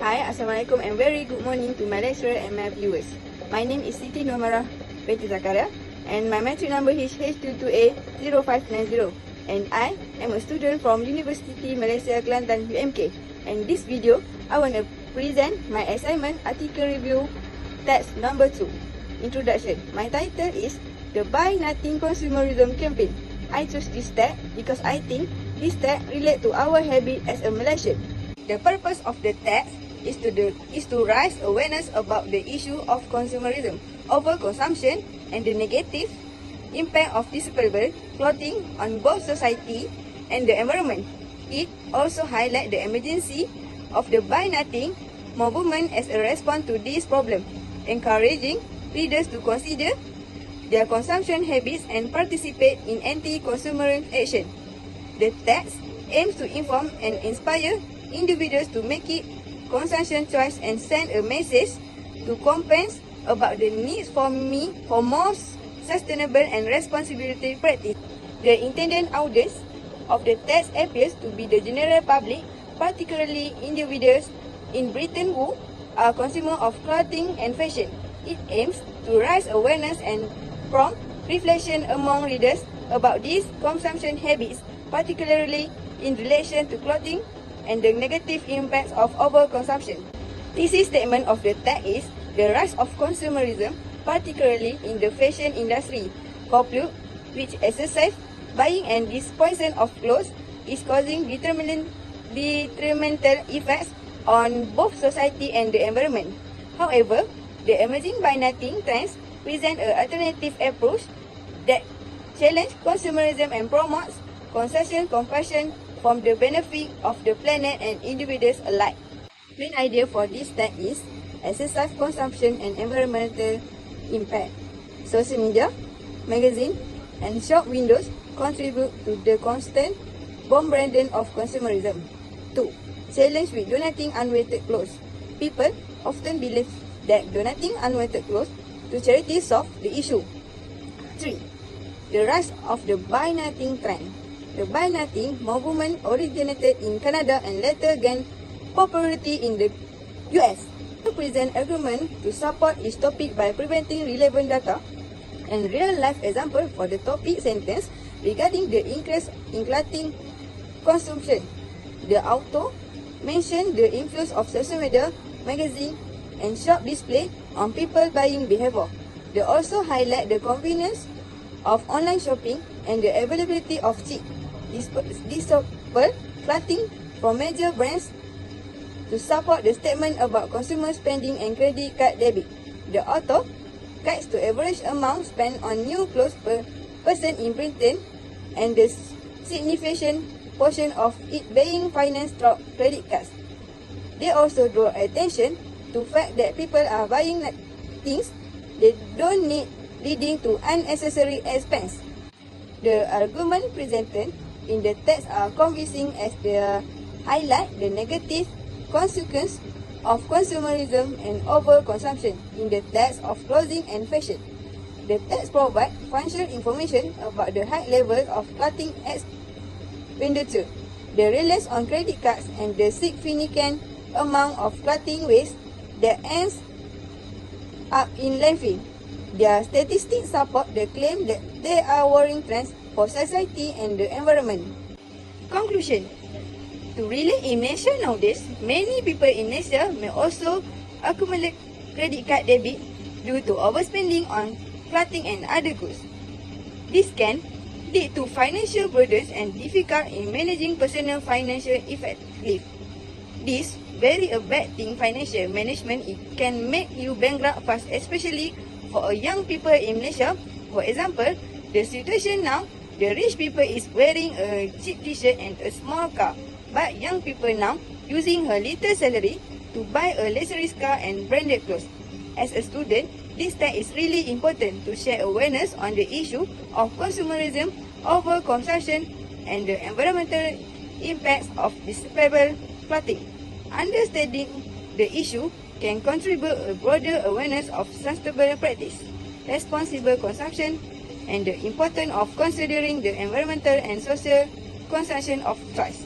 Hi, Assalamualaikum and very good morning to my lecturer and my viewers. My name is Siti Nomarah Betty Zakaria and my matric number is H22A0590 and I am a student from University Malaysia Kelantan UMK. And this video, I want to present my assignment article review text number 2. Introduction. My title is The Buy Nothing Consumerism Campaign. I chose this tag because I think this tag relates to our habit as a Malaysian. The purpose of the text is to raise awareness about the issue of consumerism, overconsumption, and the negative impact of disposable clothing on both society and the environment. It also highlights the emergency of the Buy Nothing movement as a response to this problem, encouraging readers to consider their consumption habits and participate in anti-consumerism action. The text aims to inform and inspire individuals to make it consumption choice and send a message to companies about the needs for more sustainable and responsibility practice. The intended audience of the text appears to be the general public, particularly individuals in Britain who are consumers of clothing and fashion. It aims to raise awareness and prompt reflection among readers about these consumption habits, particularly in relation to clothing and the negative impacts of overconsumption. Thesis statement of the text is the rise of consumerism, particularly in the fashion industry, conclude which excessive buying and disposition of clothes is causing detrimental effects on both society and the environment. However, the emerging Buy Nothing trends present an alternative approach that challenges consumerism and promotes consumption compassion from the benefit of the planet and individuals alike. Main idea for this text is excessive consumption and environmental impact. Social media, magazine, and shop windows contribute to the constant bombardment of consumerism. 2. Challenge with donating unwanted clothes. People often believe that donating unwanted clothes to charity solves the issue. 3. The rise of the Buy Nothing trend. The Buy Nothing movement originated in Canada and later gained popularity in the US. To present argument to support its topic by presenting relevant data and real-life example for the topic sentence regarding the increase in clothing consumption. The author mentioned the influence of social media, magazine, and shop display on people buying behavior. They also highlight the convenience of online shopping and the availability of cheap disposable clothing from major brands to support the statement about consumer spending and credit card debit. The author guides the average amount spent on new clothes per person in Britain and the significant portion of it being financed through credit cards. They also draw attention to the fact that people are buying things they don't need, leading to unnecessary expense. The argument presented in the text are convincing as they highlight the negative consequences of consumerism and overconsumption in the text of clothing and fashion. The text provides functional information about the high levels of clothing expenditure, the reliance on credit cards, and the significant amount of clothing waste that ends up in landfill. Their statistics support the claim that there are worrying trends for society and the environment. Conclusion. To relate in Malaysia nowadays, many people in Malaysia may also accumulate credit card debit due to overspending on clothing and other goods. This can lead to financial burdens and difficulty in managing personal financial effectively. This very a bad thing financial management. It can make you bankrupt fast, especially for young people in Malaysia. For example, the situation now, the rich people is wearing a cheap t-shirt and a small car, but young people now using her little salary to buy a luxurious car and branded clothes. As a student, this time is really important to share awareness on the issue of consumerism, overconsumption, and the environmental impacts of disposable clothing. Understanding the issue can contribute a broader awareness of sustainable practice, responsible consumption, and the importance of considering the environmental and social consumption of choice.